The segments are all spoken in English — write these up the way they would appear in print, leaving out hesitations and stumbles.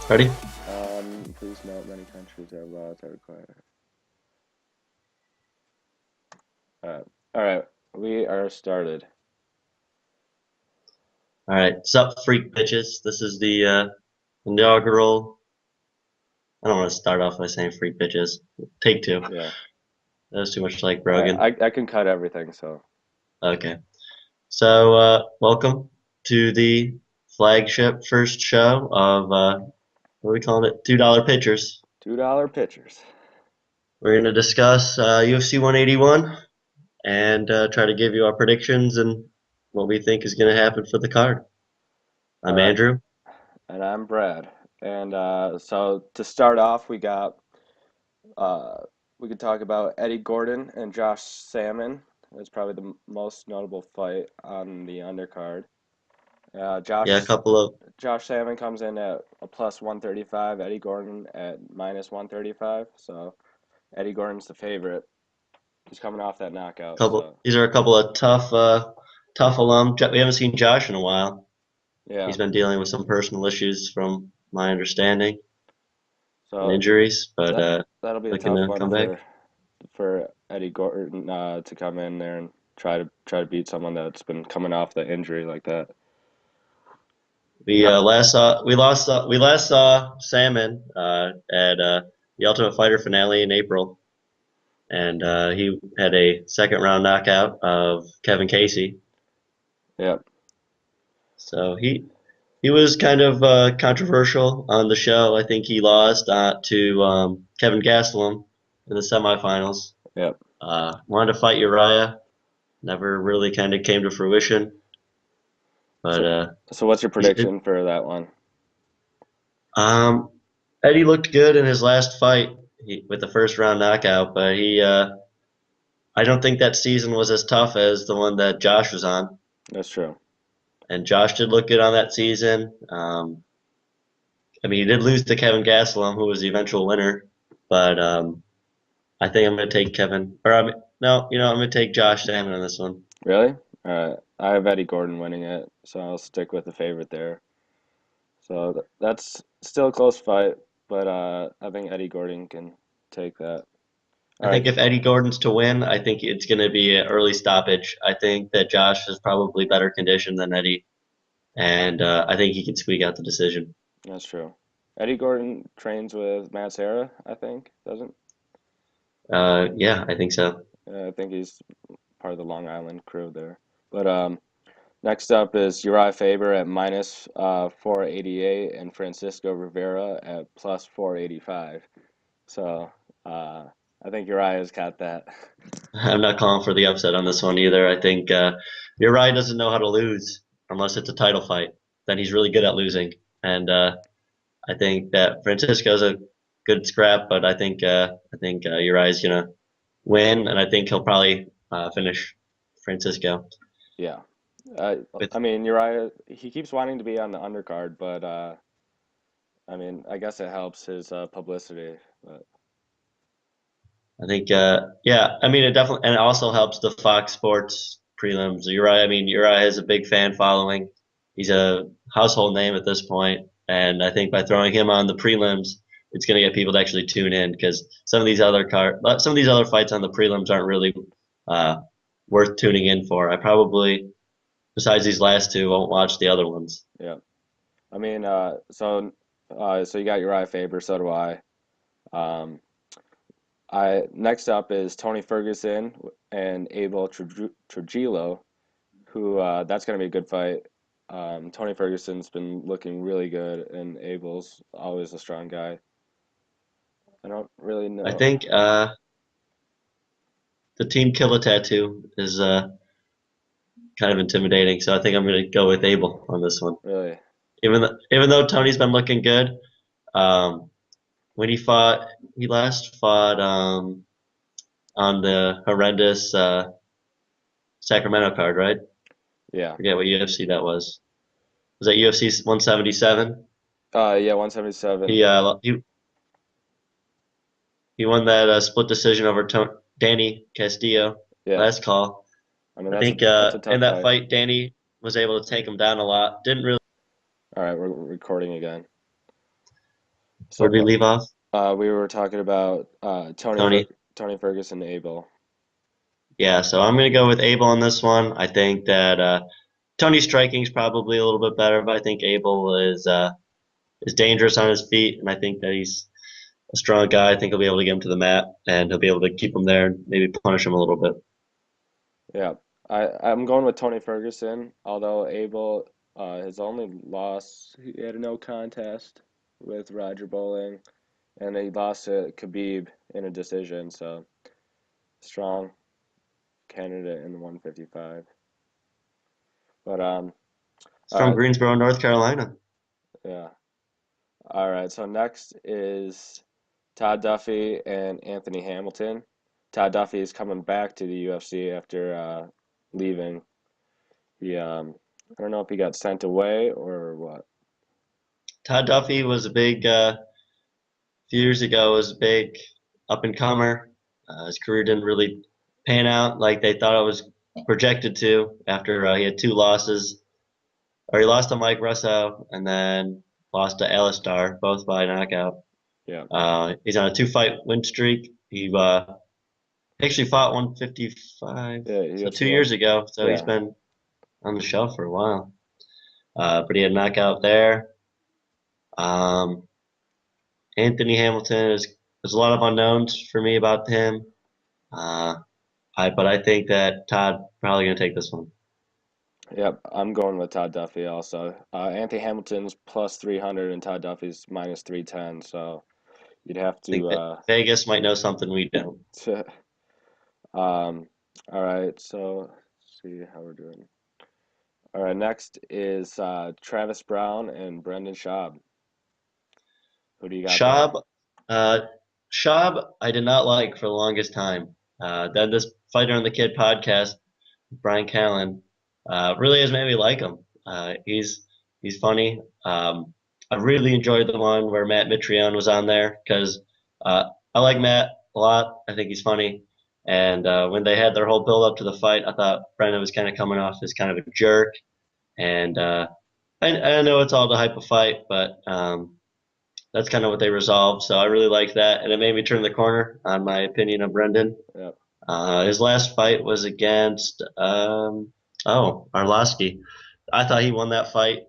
Ready? Please note many countries have laws that require. Uh, all right, we are started. All right. What's up, freak bitches? This is the inaugural. I don't want to start off by saying freak bitches. Take two. Yeah. That was too much like All right, Rogan. I can cut everything. So Okay. So, welcome to the flagship first show of what are we calling it? $2 pitchers. $2 pitchers. We're going to discuss UFC 181 and try to give you our predictions and what we think is going to happen for the card. All I'm right, Andrew. and I'm Brad. And so to start off, uh, we could talk about Eddie Gordon and Josh Salmon. That's probably the most notable fight on the undercard. Uh, Yeah, a Josh couple of Josh Salmon comes in at a plus 135. Eddie Gordon at minus 135. So Eddie Gordon's the favorite. He's coming off that knockout, couple. so These are a couple of tough alum. We haven't seen Josh in a while. yeah. He's been dealing with some personal issues, from my understanding, and So injuries, but that that'll be a looking tough to one come back. for Eddie Gordon to come in there and try to beat someone that's been coming off the injury like that. We last saw Salmon at the Ultimate Fighter finale in April, and he had a second round knockout of Kevin Casey. Yep. So he was kind of controversial on the show. I think he lost to Kevin Gastelum in the semifinals. Yep. Wanted to fight Uriah, never really kind of came to fruition. But So so what's your it, prediction for that one? um, Eddie looked good in his last fight with the first round knockout, but I don't think that season was as tough as the one that Josh was on. That's true. And Josh did look good on that season. I mean, he did lose to Kevin Gastelum, who was the eventual winner, but I think I'm going to take Kevin. No, I'm going to take Josh Salmon on this one. Really? All right. I have Eddie Gordon winning it, so I'll stick with the favorite there. So that's still a close fight, but I think Eddie Gordon can take that. I All think right. if Eddie Gordon's to win, I think it's going to be an early stoppage. I think that Josh is probably better conditioned than Eddie, and I think he can squeak out the decision. That's true. Eddie Gordon trains with Matt Serra, I think, doesn't? Yeah, I think so. I think he's part of the Long Island crew there. But next up is Uriah Faber at minus 488 and Francisco Rivera at plus 485. So I think Uriah's got that. I'm not calling for the upset on this one either. I think Uriah doesn't know how to lose unless it's a title fight. Then he's really good at losing, and I think that Francisco's a good scrap, but I think Uriah's gonna win, and I think he'll probably finish Francisco. Yeah. With I mean, Uriah, he keeps wanting to be on the undercard, but I mean, I guess it helps his publicity. But I think yeah, I mean it definitely, and it also helps the Fox Sports prelims. Uriah, I mean Uriah has a big fan following. He's a household name at this point, and I think by throwing him on the prelims, it's going to get people to actually tune in because some of these other fights on the prelims aren't really uh, worth tuning in for. I probably, besides these last two, won't watch the other ones. yeah. I mean, so you got Uriah Faber, so do I. Um, I next up is Tony Ferguson and Abel Trujillo, who that's going to be a good fight. Tony Ferguson's been looking really good, and Abel's always a strong guy. I don't really I know. think the Team Killer tattoo is kind of intimidating, so I think I'm going to go with Abel on this one. Really, Even though Tony's been looking good, um, when he last fought on the horrendous Sacramento card, right? yeah. Forget what UFC that was. Was that UFC 177? Yeah, 177. He won that split decision over Danny Castillo Yeah, last call. I mean I think that's a in tough that fight. fight, Danny was able to take him down a lot. Didn't really. All right, we're recording again. Where did we So leave off? we were talking about Tony. Tony Ferguson, Abel. Yeah, so I'm gonna go with Abel on this one. I think that Tony's striking is probably a little bit better, but I think Abel is dangerous on his feet, and I think that he's a strong guy. I think he'll be able to get him to the mat, and he'll be able to keep him there and maybe punish him a little bit. Yeah, I'm going with Tony Ferguson. Although Abel, his only loss, he had a no contest with Roger Bowling, and he lost to Khabib in a decision. So strong candidate in the 155. But It's all from right, Greensboro, North Carolina. yeah, all right. So next is Todd Duffy and Anthony Hamilton. Todd Duffy is coming back to the UFC after leaving. He I don't know if he got sent away or what. Todd Duffy was a big few years ago was a big up and comer. His career didn't really pan out like they thought it was projected to after he had two losses. Or he lost to Mike Russo and then lost to Alistar, both by knockout. Yeah, He's on a two-fight win streak. He actually fought 155, yeah, so UFC 2 years ago. So he's Yeah, been on the shelf for a while. But he had a knockout there. Um, Anthony Hamilton is there's a lot of unknowns for me about him. Uh, but I think that Todd probably gonna take this one. yep. I'm going with Todd Duffy also. Anthony Hamilton's plus 300 and Todd Duffy's minus 310. So you'd have I think to. that Vegas might know something we don't. Um, all right. So let's see how we're doing. All right. Next is Travis Brown and Brendan Schaub. Who do you got there? Shab, uh, Shab, I did not like for the longest time. Then this Fighter and the Kid podcast, Brian Callen, really has made me like him. He's funny. I really enjoyed the one where Matt Mitrione was on there because I like Matt a lot. I think he's funny. And when they had their whole build up to the fight, I thought Brendan was kind of coming off as kind of a jerk. And I know it's all to hype a fight, but that's kind of what they resolved. So I really like that, and it made me turn the corner on my opinion of Brendan. Yep. His last fight was against Arlovsky. I thought he won that fight.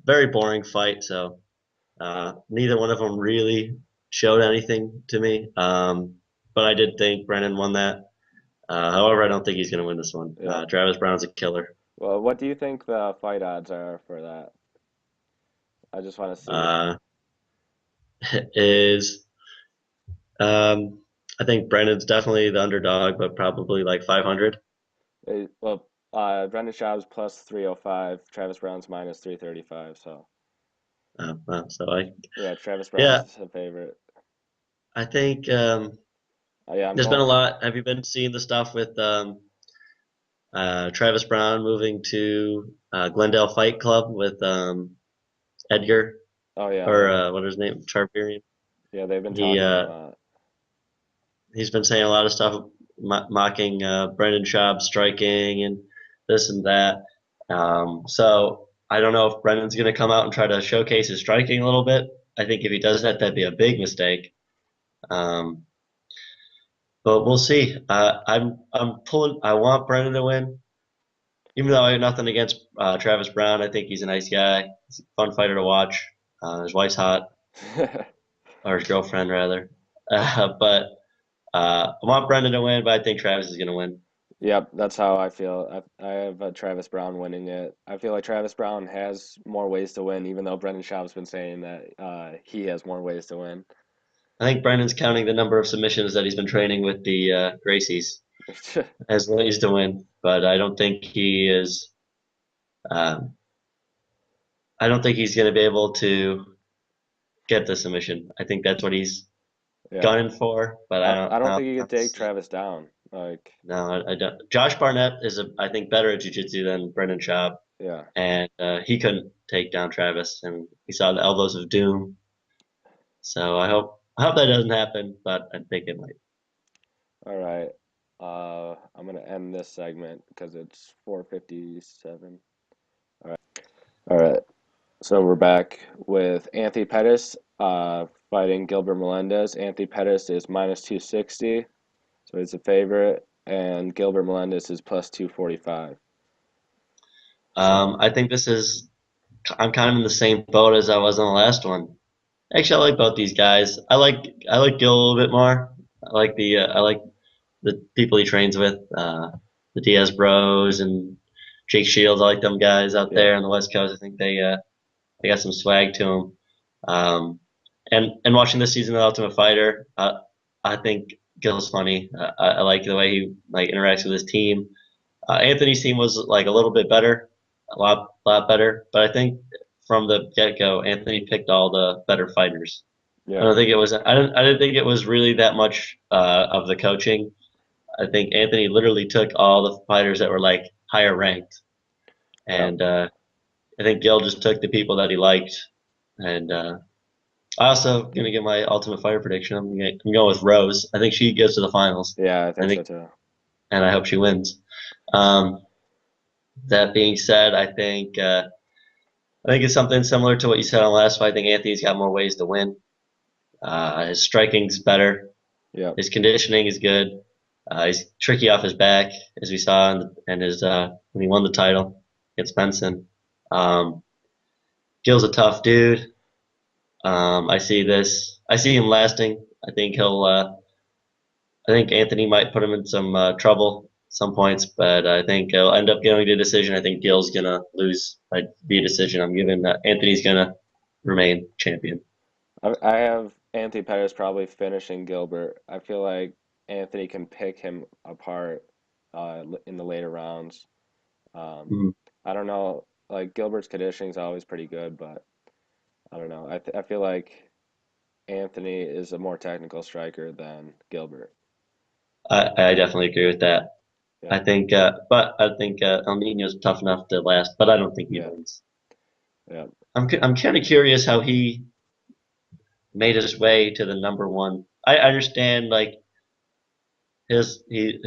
Very boring fight. So neither one of them really showed anything to me. But I did think Brendan won that. However, I don't think he's going to win this one. Yep. Travis Brown's a killer. Well, what do you think the fight odds are for that? I just want to see. Uh, is I think Brendan's definitely the underdog, but probably like 500. Well, Brendan Schaub's plus 305, Travis Brown's minus 335. So, So I yeah, Travis yeah, Brown's a favorite. I think Yeah, I'm there's been going. a lot. Have you been seeing the stuff with Travis Brown moving to Glendale Fight Club with Edgar Oh, yeah, or yeah. what is his name, Charvirian? Yeah, they've been He talking a lot. he's been saying a lot of stuff, mocking Brendan Schaub striking and this and that. So I don't know if Brendan's going to come out and try to showcase his striking a little bit. I think if he does that, that'd be a big mistake. Um, but we'll see. I'm pulling. I want Brendan to win, even though I have nothing against Travis Brown. I think he's a nice guy. He's a fun fighter to watch. His wife's hot, or his girlfriend rather. But I want Brendan to win, but I think Travis is going to win. Yep, that's how I feel. I have Travis Brown winning it. I feel like Travis Brown has more ways to win, even though Brendan Schaub's been saying that he has more ways to win. I think Brendan's counting the number of submissions that he's been training with the Gracies as ways to win, but I don't think he is. Um, I don't think he's going to be able to get the submission. I think that's what he's Yeah, gunning for, but I don't. I don't I think you could don't take see it. Travis down. Like, No, I don't. Josh Barnett is, I think, better at jiu-jitsu than Brendan Schaub, yeah. and he couldn't take down Travis, and he saw the elbows of doom. So I hope that doesn't happen, but I think it might. All right. I'm gonna end this segment because it's 4:57. All right. All right. So we're back with Anthony Pettis fighting Gilbert Melendez. Anthony Pettis is minus 260, so he's a favorite, and Gilbert Melendez is plus 245. So, I think this is. I'm kind of in the same boat as I was on the last one. Actually, I like both these guys. I like Gil a little bit more. I like the people he trains with, the Diaz Bros and Jake Shields. I like them guys out yeah, there on the West Coast. I think they got some swag to them. And watching this season of The Ultimate Fighter, I think Gil's funny. I like the way he like interacts with his team. Anthony's team was like a little bit better, a lot better. But I think from the get go, Anthony picked all the better fighters. I yeah, don't think it was. I didn't think it was really that much of the coaching. I think Anthony literally took all the fighters that were like higher ranked, yeah. and I think Gil just took the people that he liked. And I also gonna get my Ultimate Fighter prediction. I'm going with Rose. I think she gets to the finals. Yeah, I I think so think, too. and I hope she wins. Um, that being said, I think it's something similar to what you said on last fight. I think Anthony's got more ways to win. His striking's better. Yeah. His conditioning is good. He's tricky off his back, as we saw in his when he won the title against Benson. Um, Gil's a tough dude. I see this. I see him lasting. I think he'll. I think Anthony might put him in some trouble at some points, but I think he'll end up going to a decision. I think Gil's gonna lose by via decision. I'm giving that Anthony's gonna remain champion. I have Anthony Pettis probably finishing Gilbert. I feel like Anthony can pick him apart in the later rounds. Um, Mhm. I don't know, like Gilbert's conditioning is always pretty good, but I don't know. I feel like Anthony is a more technical striker than Gilbert. I definitely agree with that. Yeah, But I think El Nino's tough enough to last, but I don't think he yeah, wins. yeah, I'm kind of curious how he made his way to the number one. I understand like his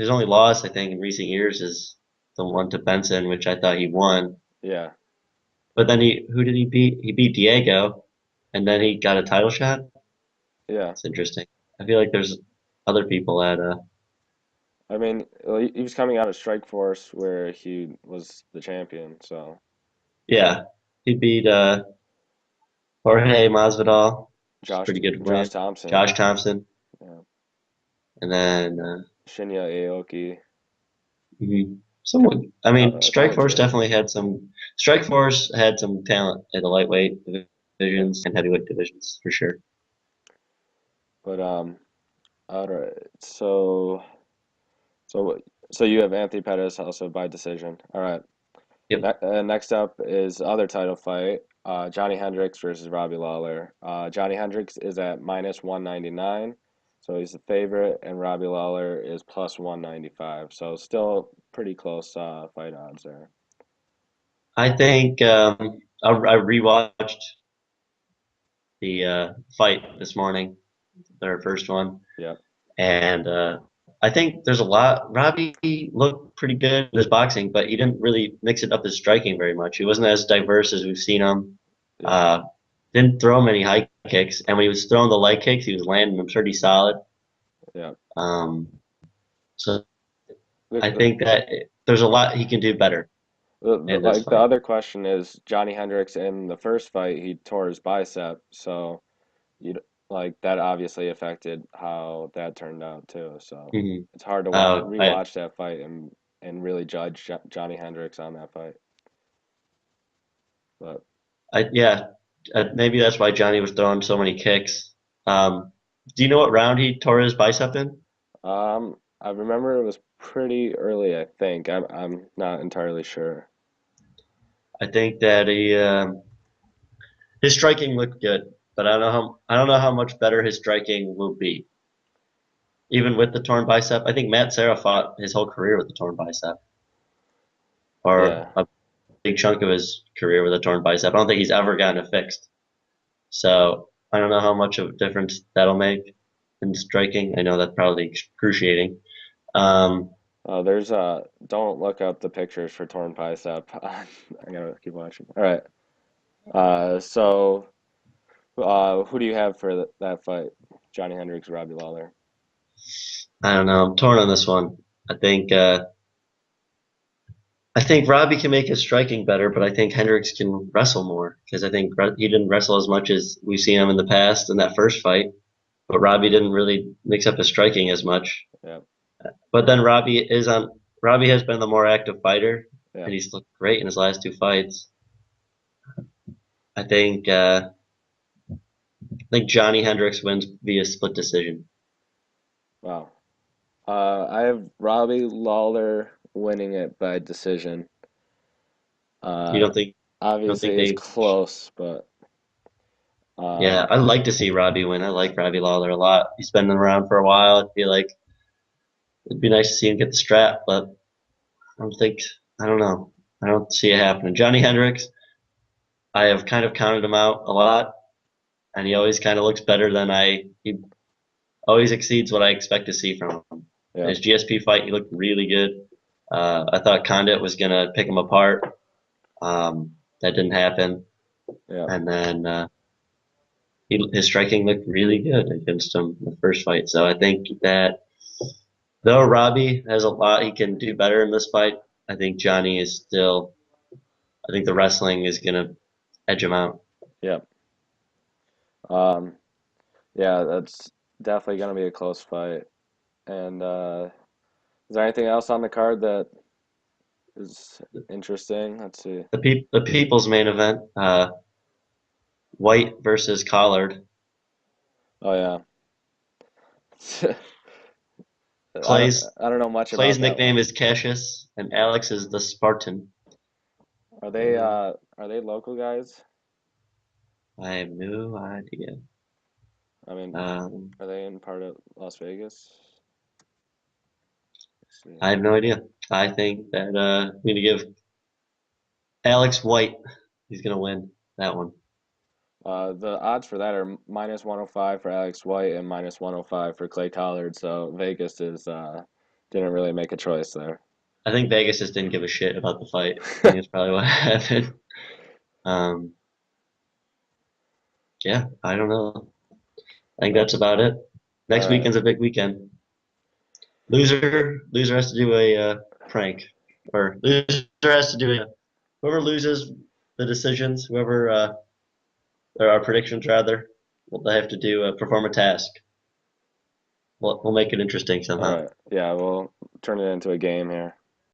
only loss I think in recent years is the one to Benson, which I thought he won. yeah, But then who did he beat? He beat Diego, and then he got a title shot. yeah. It's interesting. I feel like there's other people at I mean, well, he was coming out of Strikeforce where he was the champion, so yeah, he beat Jorge Masvidal, which is a Josh pretty good Josh win. Thompson, Josh Thompson, yeah, and then Shinya Aoki, someone. I mean, a couple J. Strike Force had some talent in the lightweight Yeah, divisions and heavyweight divisions for sure. but all right. So so you have Anthony Pettis also by decision. All right. Yep. Next up is other title fight. Johnny Hendricks versus Robbie Lawler. Johnny Hendricks is at minus 199, so he's the favorite, and Robbie Lawler is plus 195. So still pretty close fight odds there. I think I rewatched the fight this morning, their first one, Yep. and I think there's a lot. Robbie looked pretty good in his boxing, but he didn't really mix it up his striking very much. He wasn't as diverse as we've seen him. Yeah. Uh, didn't throw many high kicks, and when he was throwing the leg kicks, he was landing them pretty solid. Yeah. Um, so I The, think that there's a lot he can do better in this like the fight. other question is Johnny Hendricks in the first fight he tore his bicep, so you like that obviously affected how that turned out too. So hmm it's hard to Uh, I, rewatch that fight and really judge Johnny Hendricks on that fight. But yeah, maybe that's why Johnny was throwing so many kicks. Do you know what round he tore his bicep in? I remember it was pretty early. I think I'm not entirely sure. I think that his striking looked good, but I don't know how much better his striking will be, even with the torn bicep. I think Matt Serra fought his whole career with a torn bicep, or Yeah. a big chunk of his career with a torn bicep. I don't think he's ever gotten it fixed. So I don't know how much of a difference that'll make in striking. I know that's probably excruciating. Um, There's don't look up the pictures for torn bicep. I gotta keep watching. All right. So who do you have for that fight? Johnny Hendricks, Robbie Lawler. I don't know. I'm torn on this one. I think uh, I think Robbie can make his striking better, but I think Hendricks can wrestle more because I think he didn't wrestle as much as we've seen him in the past in that first fight. But Robbie didn't really mix up his striking as much. Yeah, But then Robbie has been the more active fighter, yeah. and he's looked great in his last two fights. I think Johnny Hendricks wins via split decision. Wow. I have Robbie Lawler winning it by decision. You Uh, don't think you don't Obviously think it's they close, but Yeah, um, I'd like to see Robbie win. I like Robbie Lawler a lot. He's been around for a while. I feel like it'd be nice to see him get the strap, but I don't know. I don't see it happening. Johnny Hendricks, I have kind of counted him out a lot, and he always kind of looks better than he always exceeds what I expect to see from him. yeah, His GSP fight, he looked really good. I thought Condit was gonna pick him apart. That didn't happen, yeah, and then his striking looked really good against him in the first fight. So I think that though Robbie has a lot he can do better in this fight, I think Johnny is still. I think the wrestling is gonna edge him out. yeah. Um, yeah, that's definitely gonna be a close fight. And is there anything else on the card that is interesting? Let's see. The people's main event, White versus Collard. Oh yeah. Clay's I don't know much Clay's about that nickname one. is Cassius, and Alex is the Spartan. Uh, Are they local guys? I have no idea. I mean, Um, are they in part of Las Vegas? Let's see. I have no idea. I think that we need to give Alex White. He's gonna win that one. The odds for that are minus 105 for Alex White and minus 105 for Clay Collard. So Vegas is didn't really make a choice there. I think Vegas just didn't give a shit about the fight. I think that's probably what happened. Um, yeah, I don't know. I think Yep. that's about it. All Next right. weekend's a big weekend. Loser has to do a prank, or loser has to do a whoever loses the decisions, whoever or our predictions rather, well, they have to do perform a task. We'll make it interesting All somehow. right. Yeah, we'll turn it into a game here.